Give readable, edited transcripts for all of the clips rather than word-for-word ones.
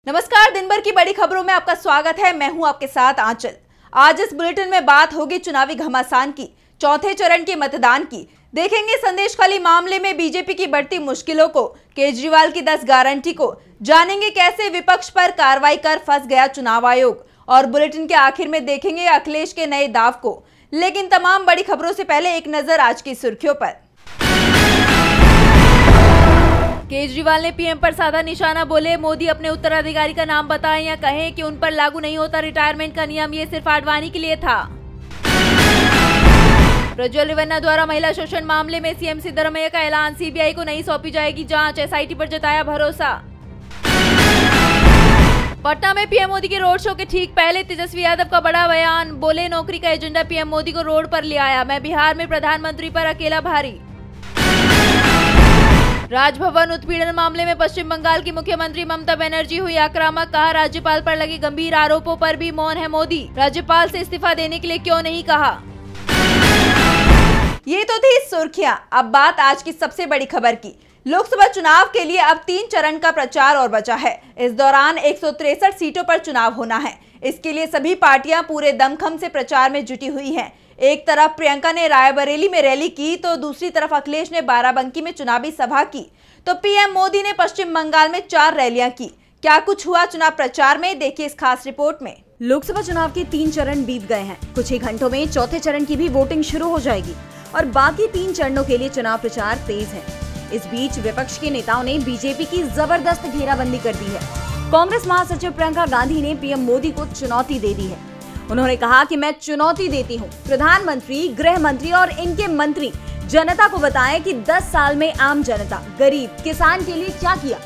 नमस्कार, दिन भर की बड़ी खबरों में आपका स्वागत है। मैं हूं आपके साथ आंचल। आज इस बुलेटिन में बात होगी चुनावी घमासान की, चौथे चरण के मतदान की। देखेंगे संदेशखाली मामले में बीजेपी की बढ़ती मुश्किलों को, केजरीवाल की 10 गारंटी को, जानेंगे कैसे विपक्ष पर कार्रवाई कर फंस गया चुनाव आयोग, और बुलेटिन के आखिर में देखेंगे अखिलेश के नए दाव को। लेकिन तमाम बड़ी खबरों से पहले एक नजर आज की सुर्खियों पर। केजरीवाल ने पीएम पर साधा निशाना, बोले मोदी अपने उत्तराधिकारी का नाम बताएं या कहें कि उन पर लागू नहीं होता रिटायरमेंट का नियम, ये सिर्फ आडवाणी के लिए था। प्रज्वल रेवन्ना द्वारा महिला शोषण मामले में सीएम सिद्धरामैया का ऐलान, सीबीआई को नहीं सौंपी जाएगी जांच, एसआईटी पर जताया भरोसा। पटना में पीएम मोदी के रोड शो के ठीक पहले तेजस्वी यादव का बड़ा बयान, बोले नौकरी का एजेंडा पीएम मोदी को रोड पर ले आया, मैं बिहार में प्रधानमंत्री पर अकेला भारी। राजभवन उत्पीड़न मामले में पश्चिम बंगाल की मुख्यमंत्री ममता बनर्जी हुई आक्रामक, कहा राज्यपाल पर लगे गंभीर आरोपों पर भी मौन है मोदी, राज्यपाल से इस्तीफा देने के लिए क्यों नहीं कहा। ये तो थी सुर्खियां। अब बात आज की सबसे बड़ी खबर की। लोकसभा चुनाव के लिए अब 3 चरण का प्रचार और बचा है। इस दौरान 163 सीटों पर चुनाव होना है। इसके लिए सभी पार्टियां पूरे दमखम से प्रचार में जुटी हुई हैं। एक तरफ प्रियंका ने रायबरेली में रैली की तो दूसरी तरफ अखिलेश ने बाराबंकी में चुनावी सभा की, तो पीएम मोदी ने पश्चिम बंगाल में 4 रैलियां की। क्या कुछ हुआ चुनाव प्रचार में, देखिए इस खास रिपोर्ट में। लोकसभा चुनाव के 3 चरण बीत गए हैं। कुछ ही घंटों में चौथे चरण की भी वोटिंग शुरू हो जाएगी और बाकी 3 चरणों के लिए चुनाव प्रचार तेज है। इस बीच विपक्ष के नेताओं ने बीजेपी की जबरदस्त घेराबंदी कर दी है। कांग्रेस महासचिव प्रियंका गांधी ने पीएम मोदी को चुनौती दे दी है। उन्होंने कहा कि मैं चुनौती देती हूं, प्रधानमंत्री, गृह मंत्री और इनके मंत्री जनता को बताएं कि 10 साल में आम जनता, गरीब, किसान के लिए क्या किया।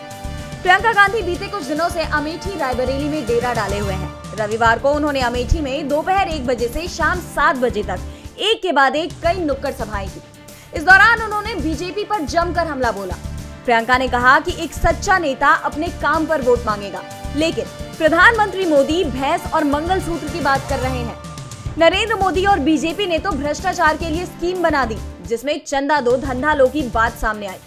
प्रियंका गांधी बीते कुछ दिनों से अमेठी रायबरेली में डेरा डाले हुए हैं। रविवार को उन्होंने अमेठी में दोपहर 1 बजे से शाम 7 बजे तक एक के बाद एक कई नुक्कड़ सभाएं की। इस दौरान उन्होंने बीजेपी पर जमकर हमला बोला। प्रियंका ने कहा कि एक सच्चा नेता अपने काम पर वोट मांगेगा, लेकिन प्रधानमंत्री मोदी भैंस और मंगलसूत्र की बात कर रहे हैं। नरेंद्र मोदी और बीजेपी ने तो भ्रष्टाचार के लिए स्कीम बना दी, जिसमें चंदा दो धंधा लो की बात सामने आई।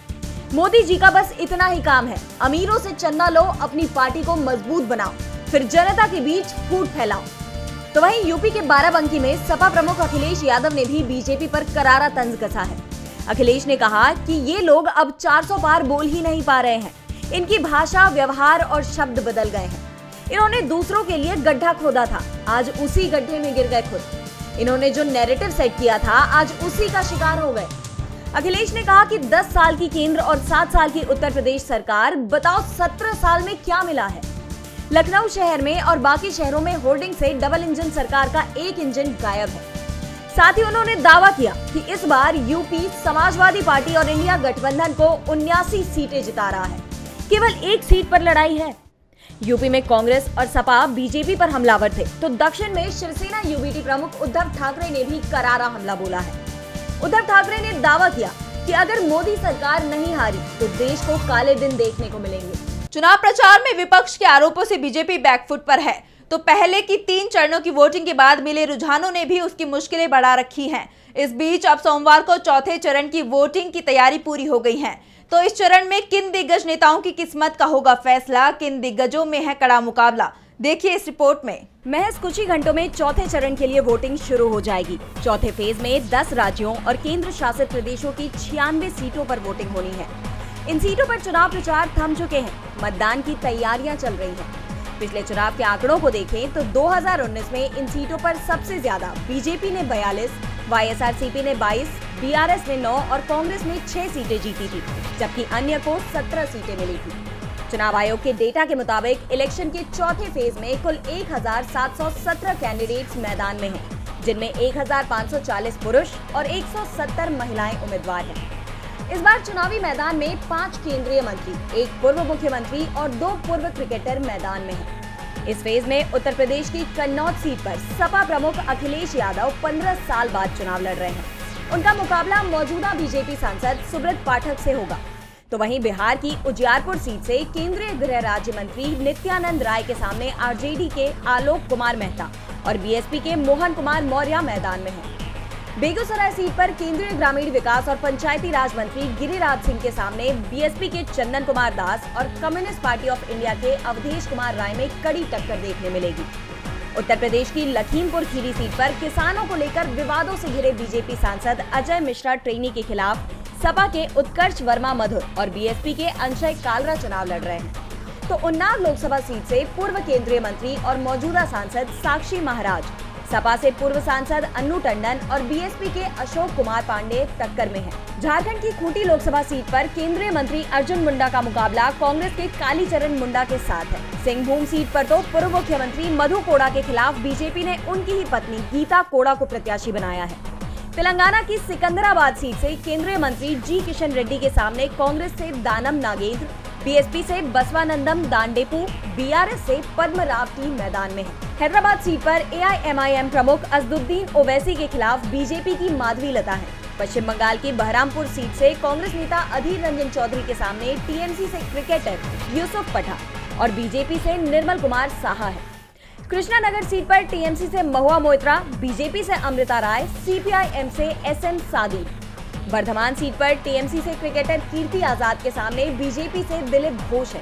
मोदी जी का बस इतना ही काम है, अमीरों से चंदा लो, अपनी पार्टी को मजबूत बनाओ, फिर जनता के बीच फूट फैलाओ। तो वहीं यूपी के बाराबंकी में सपा प्रमुख अखिलेश यादव ने भी बीजेपी पर करारा तंज कसा है। अखिलेश ने कहा कि ये लोग अब 400 पार बोल ही नहीं पा रहे हैं, इनकी भाषा, व्यवहार और शब्द बदल गए हैं। इन्होंने दूसरों के लिए गड्ढा खोदा था, आज उसी गड्ढे में गिर गए खुद। इन्होंने जो नैरेटिव सेट किया था, आज उसी का शिकार हो गए। अखिलेश ने कहा कि 10 साल की केंद्र और 7 साल की उत्तर प्रदेश सरकार, बताओ 17 साल में क्या मिला है। लखनऊ शहर में और बाकी शहरों में होर्डिंग से डबल इंजन सरकार का एक इंजन गायब है। साथ ही उन्होंने दावा किया कि इस बार यूपी समाजवादी पार्टी और इंडिया गठबंधन को 79 सीटें जिता रहा है, केवल 1 सीट पर लड़ाई है। यूपी में कांग्रेस और सपा बीजेपी पर हमलावर थे, तो दक्षिण में शिवसेना यूबीटी प्रमुख उद्धव ठाकरे ने भी करारा हमला बोला है। उद्धव ठाकरे ने दावा किया कि अगर मोदी सरकार नहीं हारी तो देश को काले दिन देखने को मिलेंगे। चुनाव प्रचार में विपक्ष के आरोपों से बीजेपी बैकफुट पर है, तो पहले की 3 चरणों की वोटिंग के बाद मिले रुझानों ने भी उसकी मुश्किलें बढ़ा रखी हैं। इस बीच अब सोमवार को चौथे चरण की वोटिंग की तैयारी पूरी हो गई है। तो इस चरण में किन दिग्गज नेताओं की किस्मत का होगा फैसला, किन दिग्गजों में है कड़ा मुकाबला, देखिए इस रिपोर्ट में। महज कुछ ही घंटों में चौथे चरण के लिए वोटिंग शुरू हो जाएगी। चौथे फेज में 10 राज्यों और केंद्र शासित प्रदेशों की 96 सीटों पर वोटिंग होनी है। इन सीटों पर चुनाव प्रचार थम चुके हैं, मतदान की तैयारियां चल रही हैं। पिछले चुनाव के आंकड़ों को देखें तो 2019 में इन सीटों पर सबसे ज्यादा बीजेपी ने 42, वाईएसआरसीपी ने 22, बीआरएस ने 9 और कांग्रेस ने 6 सीटें जीती थी, जबकि अन्य को 17 सीटें मिली थी। चुनाव आयोग के डेटा के मुताबिक इलेक्शन के चौथे फेज में कुल 1717 कैंडिडेट्स मैदान में हैं, जिनमें 1540 पुरुष और 170 महिलाएं उम्मीदवार हैं। इस बार चुनावी मैदान में 5 केंद्रीय मंत्री, 1 पूर्व मुख्यमंत्री और 2 पूर्व क्रिकेटर मैदान में हैं। इस फेज में उत्तर प्रदेश की कन्नौज सीट पर सपा प्रमुख अखिलेश यादव 15 साल बाद चुनाव लड़ रहे हैं। उनका मुकाबला मौजूदा बीजेपी सांसद सुब्रत पाठक से होगा। तो वहीं बिहार की उजियारपुर सीट से केंद्रीय गृह राज्य मंत्री नित्यानंद राय के सामने आरजेडी के आलोक कुमार मेहता और बीएसपी के मोहन कुमार मौर्य मैदान में हैं। बेगूसराय सीट पर केंद्रीय ग्रामीण विकास और पंचायती राज मंत्री गिरिराज सिंह के सामने बीएसपी के चंदन कुमार दास और कम्युनिस्ट पार्टी ऑफ इंडिया के अवधेश कुमार राय में कड़ी टक्कर देखने मिलेगी। उत्तर प्रदेश की लखीमपुर खीरी सीट पर किसानों को लेकर विवादों से घिरे बीजेपी सांसद अजय मिश्रा ट्रेनी के खिलाफ सपा के उत्कर्ष वर्मा मधुर और बीएसपी के अंशय कालरा चुनाव लड़ रहे हैं। तो उन्नाव लोकसभा सीट से पूर्व केंद्रीय मंत्री और मौजूदा सांसद साक्षी महाराज, सपा से पूर्व सांसद अन्नू टंडन और बीएसपी के अशोक कुमार पांडे टक्कर में हैं। झारखंड की खूंटी लोकसभा सीट पर केंद्रीय मंत्री अर्जुन मुंडा का मुकाबला कांग्रेस के कालीचरण मुंडा के साथ है। सिंहभूम सीट पर तो पूर्व मुख्यमंत्री मधु कोड़ा के खिलाफ बीजेपी ने उनकी ही पत्नी गीता कोड़ा को प्रत्याशी बनाया है। तेलंगाना की सिकंदराबाद सीट से केंद्रीय मंत्री जी किशन रेड्डी के सामने कांग्रेस से दानम नागेंद्र, बीएसपी से बसवानंदम दांडेपू, बीआरएस से पद्मरावती मैदान में है। हैदराबाद सीट पर एआईएमआईएम प्रमुख असदुद्दीन ओवैसी के खिलाफ बीजेपी की माधवी लता है। पश्चिम बंगाल की बहरामपुर सीट से कांग्रेस नेता अधीर रंजन चौधरी के सामने टीएमसी से क्रिकेटर यूसुफ पठान और बीजेपी से निर्मल कुमार साहा है। कृष्णानगर सीट पर टीएमसी से महुआ मोइत्रा, बीजेपी से अमृता राय, सीपीआईएम से एसएन सादी। वर्धमान सीट पर टीएमसी से क्रिकेटर कीर्ति आजाद के सामने बीजेपी से दिलीप घोष है।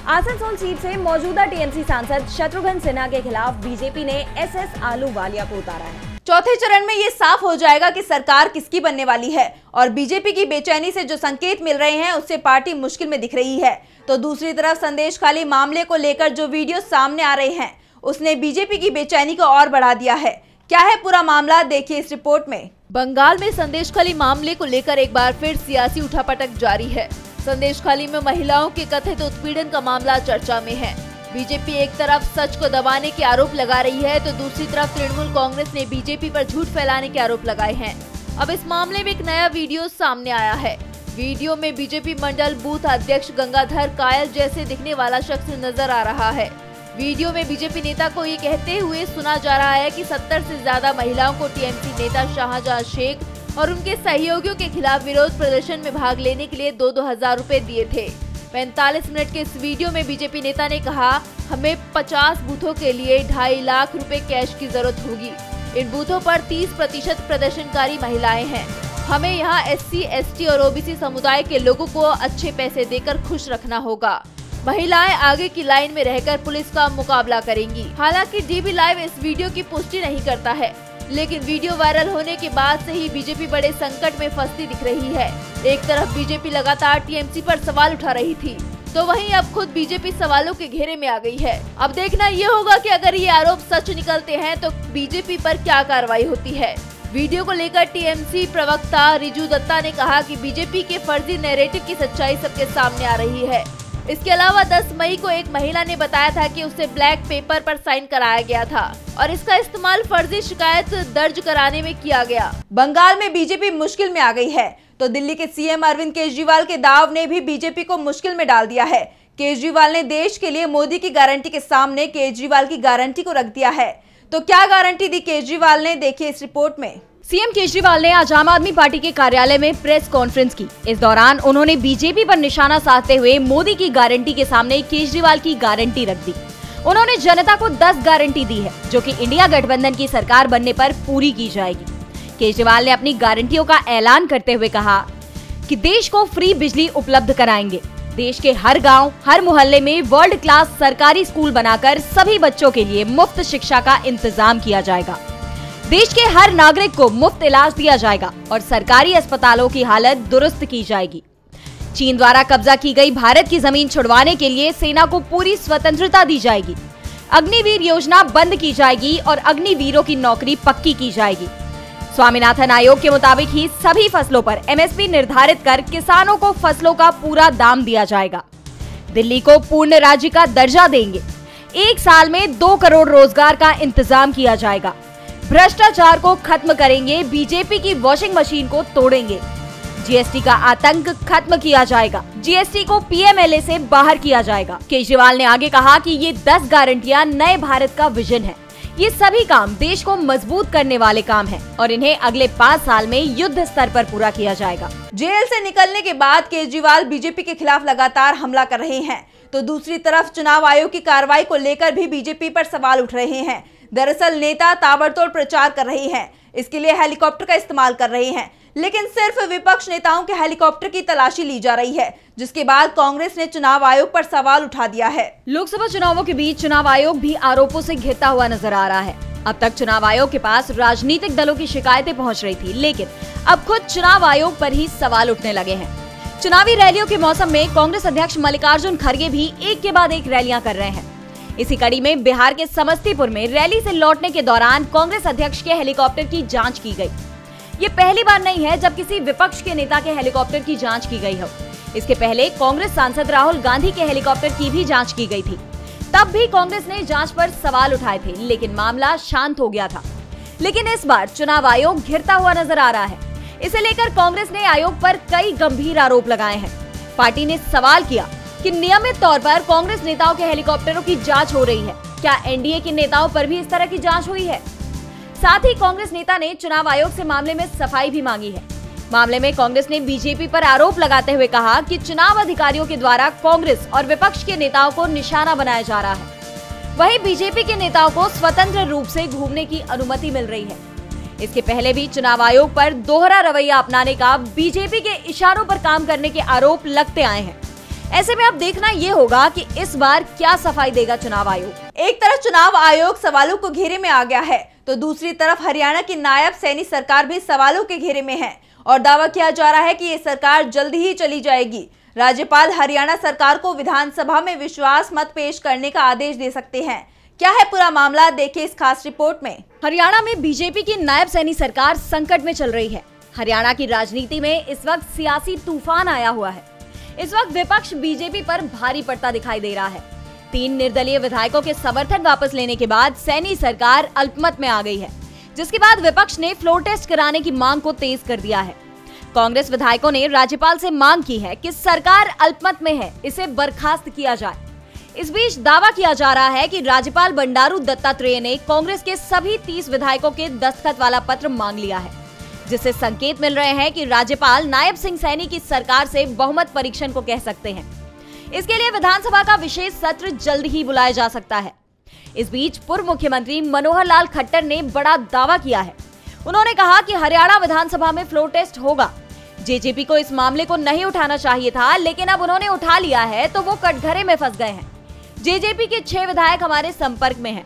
आसनसोल सीट से मौजूदा टीएमसी सांसद शत्रुघ्न सिन्हा के खिलाफ बीजेपी ने एसएस आलूवालिया को उतारा है। चौथे चरण में ये साफ हो जाएगा कि सरकार किसकी बनने वाली है और बीजेपी की बेचैनी से जो संकेत मिल रहे हैं उससे पार्टी मुश्किल में दिख रही है। तो दूसरी तरफ संदेश खाली मामले को लेकर जो वीडियो सामने आ रहे हैं उसने बीजेपी की बेचैनी को और बढ़ा दिया है। क्या है पूरा मामला, देखिए इस रिपोर्ट में। बंगाल में संदेशखाली मामले को लेकर एक बार फिर सियासी उठापटक जारी है। संदेशखाली में महिलाओं के कथित उत्पीड़न का मामला चर्चा में है। बीजेपी एक तरफ सच को दबाने के आरोप लगा रही है तो दूसरी तरफ तृणमूल कांग्रेस ने बीजेपी पर झूठ फैलाने के आरोप लगाए हैं। अब इस मामले में एक नया वीडियो सामने आया है। वीडियो में बीजेपी मंडल बूथ अध्यक्ष गंगाधर कायल जैसे दिखने वाला शख्स नजर आ रहा है। वीडियो में बीजेपी नेता को ये कहते हुए सुना जा रहा है कि 70 से ज्यादा महिलाओं को टीएमसी नेता शाहजहां शेख और उनके सहयोगियों के खिलाफ विरोध प्रदर्शन में भाग लेने के लिए 2-2 हजार रुपए दिए थे। 45 मिनट के इस वीडियो में बीजेपी नेता ने कहा, हमें 50 बूथों के लिए 2.5 लाख रुपए कैश की जरूरत होगी। इन बूथों पर 30% प्रदर्शनकारी महिलाएं हैं। हमें यहाँ SC, ST और OBC समुदाय के लोगों को अच्छे पैसे देकर खुश रखना होगा। महिलाएं आगे की लाइन में रहकर पुलिस का मुकाबला करेंगी। हालांकि DB लाइव इस वीडियो की पुष्टि नहीं करता है, लेकिन वीडियो वायरल होने के बाद से ही बीजेपी बड़े संकट में फंसती दिख रही है। एक तरफ बीजेपी लगातार टीएमसी पर सवाल उठा रही थी, तो वहीं अब खुद बीजेपी सवालों के घेरे में आ गई है। अब देखना ये होगा कि अगर ये आरोप सच निकलते हैं तो बीजेपी पर क्या कार्रवाई होती है। वीडियो को लेकर टीएमसी प्रवक्ता रिजू दत्ता ने कहा कि बीजेपी के फर्जी नैरेटिव की सच्चाई सबके सामने आ रही है। इसके अलावा 10 मई को एक महिला ने बताया था कि उसे ब्लैक पेपर पर साइन कराया गया था और इसका इस्तेमाल फर्जी शिकायत दर्ज कराने में किया गया। बंगाल में बीजेपी मुश्किल में आ गई है तो दिल्ली के सीएम अरविंद केजरीवाल के दाव ने भी बीजेपी को मुश्किल में डाल दिया है। केजरीवाल ने देश के लिए मोदी की गारंटी के सामने केजरीवाल की गारंटी को रख दिया है। तो क्या गारंटी दी केजरीवाल ने, देखिए इस रिपोर्ट में। सीएम केजरीवाल ने आज आम आदमी पार्टी के कार्यालय में प्रेस कॉन्फ्रेंस की। इस दौरान उन्होंने बीजेपी पर निशाना साधते हुए मोदी की गारंटी के सामने केजरीवाल की गारंटी रख दी। उन्होंने जनता को 10 गारंटी दी है जो कि इंडिया गठबंधन की सरकार बनने पर पूरी की जाएगी। केजरीवाल ने अपनी गारंटियों का ऐलान करते हुए कहा कि देश को फ्री बिजली उपलब्ध कराएंगे। देश के हर गांव, हर मोहल्ले में वर्ल्ड क्लास सरकारी स्कूल बनाकर सभी बच्चों के लिए मुफ्त शिक्षा का इंतजाम किया जाएगा। देश के हर नागरिक को मुफ्त इलाज दिया जाएगा और सरकारी अस्पतालों की हालत दुरुस्त की जाएगी। चीन द्वारा कब्जा की गई भारत की जमीन छुड़वाने के लिए सेना को पूरी स्वतंत्रता दी जाएगी। अग्निवीर योजना बंद की जाएगी और अग्निवीरों की नौकरी पक्की की जाएगी। स्वामीनाथन आयोग के मुताबिक ही सभी फसलों पर MSP निर्धारित कर किसानों को फसलों का पूरा दाम दिया जाएगा। दिल्ली को पूर्ण राज्य का दर्जा देंगे। 1 साल में 2 करोड़ रोजगार का इंतजाम किया जाएगा। भ्रष्टाचार को खत्म करेंगे, बीजेपी की वॉशिंग मशीन को तोड़ेंगे। जीएसटी का आतंक खत्म किया जाएगा। जीएसटी को PMLA से बाहर किया जाएगा। केजरीवाल ने आगे कहा कि ये 10 गारंटियां नए भारत का विजन है। ये सभी काम देश को मजबूत करने वाले काम हैं और इन्हें अगले 5 साल में युद्ध स्तर पर पूरा किया जाएगा। जेल से निकलने के बाद केजरीवाल बीजेपी के खिलाफ लगातार हमला कर रहे हैं तो दूसरी तरफ चुनाव आयोग की कार्रवाई को लेकर भी बीजेपी पर सवाल उठ रहे हैं। दरअसल नेता ताबड़तोड़ प्रचार कर रहे हैं, इसके लिए हेलीकॉप्टर का इस्तेमाल कर रहे हैं, लेकिन सिर्फ विपक्ष नेताओं के हेलीकॉप्टर की तलाशी ली जा रही है, जिसके बाद कांग्रेस ने चुनाव आयोग पर सवाल उठा दिया है। लोकसभा चुनावों के बीच चुनाव आयोग भी आरोपों से घिरता हुआ नजर आ रहा है। अब तक चुनाव आयोग के पास राजनीतिक दलों की शिकायतें पहुंच रही थी, लेकिन अब खुद चुनाव आयोग पर ही सवाल उठने लगे हैं। चुनावी रैलियों के मौसम में कांग्रेस अध्यक्ष मल्लिकार्जुन खड़गे भी एक के बाद एक रैलियां कर रहे हैं। इसी कड़ी में बिहार के समस्तीपुर में रैली से लौटने के दौरान कांग्रेस अध्यक्ष के हेलीकॉप्टर की जांच की गई। ये पहली बार नहीं है जब किसी विपक्ष के नेता के हेलीकॉप्टर की जांच की गई हो। इसके पहले कांग्रेस सांसद राहुल गांधी के हेलीकॉप्टर की भी जांच की गई थी। तब भी कांग्रेस ने जांच पर सवाल उठाए थे, लेकिन मामला शांत हो गया था। लेकिन इस बार चुनाव आयोग घिरता हुआ नजर आ रहा है। इसे लेकर कांग्रेस ने आयोग पर कई गंभीर आरोप लगाए हैं। पार्टी ने सवाल किया कि नियमित तौर पर कांग्रेस नेताओं के हेलीकॉप्टरों की जांच हो रही है, क्या एनडीए के नेताओं पर भी इस तरह की जांच हुई है? साथ ही कांग्रेस नेता ने चुनाव आयोग से मामले में सफाई भी मांगी है। मामले में कांग्रेस ने बीजेपी पर आरोप लगाते हुए कहा कि चुनाव अधिकारियों के द्वारा कांग्रेस और विपक्ष के नेताओं को निशाना बनाया जा रहा है। वहीं बीजेपी के नेताओं को स्वतंत्र रूप से घूमने की अनुमति मिल रही है। इसके पहले भी चुनाव आयोग पर दोहरा रवैया अपनाने का, बीजेपी के इशारों पर काम करने के आरोप लगते आए हैं। ऐसे में अब देखना ये होगा कि इस बार क्या सफाई देगा चुनाव आयोग। एक तरफ चुनाव आयोग सवालों को घेरे में आ गया है, तो दूसरी तरफ हरियाणा की नायब सैनी सरकार भी सवालों के घेरे में है और दावा किया जा रहा है कि ये सरकार जल्द ही चली जाएगी। राज्यपाल हरियाणा सरकार को विधानसभा में विश्वास मत पेश करने का आदेश दे सकते हैं। क्या है पूरा मामला, देखिए इस खास रिपोर्ट में। हरियाणा में बीजेपी की नायब सैनी सरकार संकट में चल रही है। हरियाणा की राजनीति में इस वक्त सियासी तूफान आया हुआ है। इस वक्त विपक्ष बीजेपी पर भारी पड़ता दिखाई दे रहा है। 3 निर्दलीय विधायकों के समर्थन वापस लेने के बाद सैनी सरकार अल्पमत में आ गई है, जिसके बाद विपक्ष ने फ्लोर टेस्ट कराने की मांग को तेज कर दिया है। कांग्रेस विधायकों ने राज्यपाल से मांग की है कि सरकार अल्पमत में है, इसे बर्खास्त किया जाए। इस बीच दावा किया जा रहा है कि राज्यपाल बंडारू दत्तात्रेय ने कांग्रेस के सभी 30 विधायकों के दस्तखत वाला पत्र मांग लिया है, जिससे संकेत मिल रहे हैं कि राज्यपाल नायब सिंह सैनी की सरकार से बहुमत परीक्षण को कह सकते हैं। इसके लिए विधानसभा का विशेष सत्र जल्द ही बुलाया जा सकता है। इस बीच पूर्व मुख्यमंत्री मनोहर लाल खट्टर ने बड़ा दावा किया है। उन्होंने कहा कि हरियाणा विधानसभा में फ्लोर टेस्ट होगा। जेजेपी को इस मामले को नहीं उठाना चाहिए था, लेकिन अब उन्होंने उठा लिया है तो वो कटघरे में फंस गए हैं। जेजेपी के 6 विधायक हमारे संपर्क में हैं।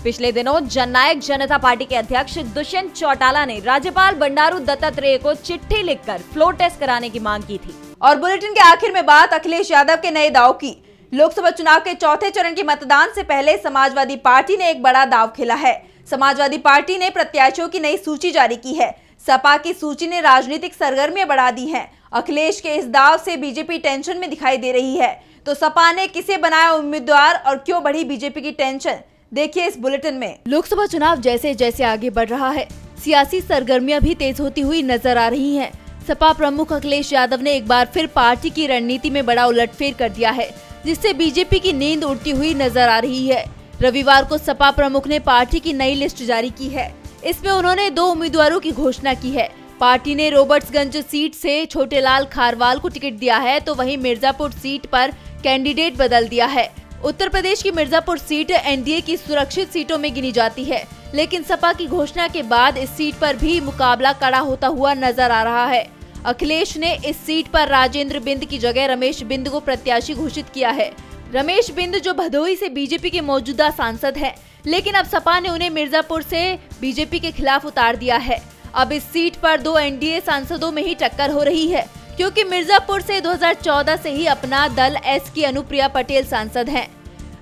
पिछले दिनों जननायक जनता पार्टी के अध्यक्ष दुष्यंत चौटाला ने राज्यपाल बंडारू दत्तात्रेय को चिट्ठी लिखकर फ्लोर टेस्ट कराने की मांग की थी। और बुलेटिन के आखिर में बात अखिलेश यादव के नए दाव की। लोकसभा चुनाव के चौथे चरण के मतदान से पहले समाजवादी पार्टी ने एक बड़ा दाव खेला है। समाजवादी पार्टी ने प्रत्याशियों की नई सूची जारी की है। सपा की सूची ने राजनीतिक सरगर्मियां बढ़ा दी हैं। अखिलेश के इस दाव से बीजेपी टेंशन में दिखाई दे रही है। तो सपा ने किसे बनाया उम्मीदवार और क्यों बढ़ी बीजेपी की टेंशन, देखिए इस बुलेटिन में। लोकसभा चुनाव जैसे जैसे आगे बढ़ रहा है, सियासी सरगर्मियां भी तेज होती हुई नजर आ रही हैं। सपा प्रमुख अखिलेश यादव ने एक बार फिर पार्टी की रणनीति में बड़ा उलटफेर कर दिया है, जिससे बीजेपी की नींद उड़ती हुई नजर आ रही है। रविवार को सपा प्रमुख ने पार्टी की नई लिस्ट जारी की है। इसमें उन्होंने 2 उम्मीदवारों की घोषणा की है। पार्टी ने रॉबर्ट्सगंज सीट से छोटेलाल खारवाल को टिकट दिया है, तो वहीं मिर्जापुर सीट पर कैंडिडेट बदल दिया है। उत्तर प्रदेश की मिर्जापुर सीट एनडीए की सुरक्षित सीटों में गिनी जाती है, लेकिन सपा की घोषणा के बाद इस सीट पर भी मुकाबला कड़ा होता हुआ नजर आ रहा है। अखिलेश ने इस सीट पर राजेंद्र बिंद की जगह रमेश बिंद को प्रत्याशी घोषित किया है। रमेश बिंद जो भदोही से बीजेपी के मौजूदा सांसद हैं, लेकिन अब सपा ने उन्हें मिर्जापुर से बीजेपी के खिलाफ उतार दिया है। अब इस सीट पर 2 एनडीए सांसदों में ही टक्कर हो रही है, क्योंकि मिर्जापुर से 2014 से ही अपना दल एस की अनुप्रिया पटेल सांसद हैं।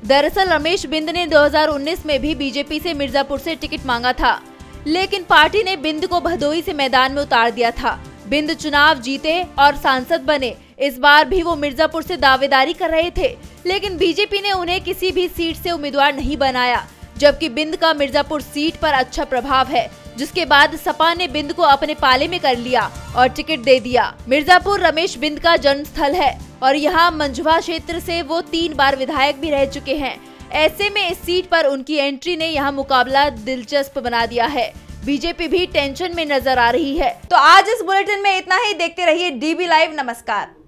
दरअसल रमेश बिंद ने 2019 में भी बीजेपी से मिर्जापुर से टिकट मांगा था, लेकिन पार्टी ने बिंद को भदोही से मैदान में उतार दिया था। बिंद चुनाव जीते और सांसद बने। इस बार भी वो मिर्जापुर से दावेदारी कर रहे थे, लेकिन बीजेपी ने उन्हें किसी भी सीट से उम्मीदवार नहीं बनाया, जबकि बिंद का मिर्जापुर सीट पर अच्छा प्रभाव है, जिसके बाद सपा ने बिंद को अपने पाले में कर लिया और टिकट दे दिया। मिर्जापुर रमेश बिंद का जन्म स्थल है और यहाँ मंझवा क्षेत्र से वो 3 बार विधायक भी रह चुके हैं। ऐसे में इस सीट पर उनकी एंट्री ने यहाँ मुकाबला दिलचस्प बना दिया है। बीजेपी भी टेंशन में नजर आ रही है। तो आज इस बुलेटिन में इतना ही। देखते रहिए डीबी लाइव। नमस्कार।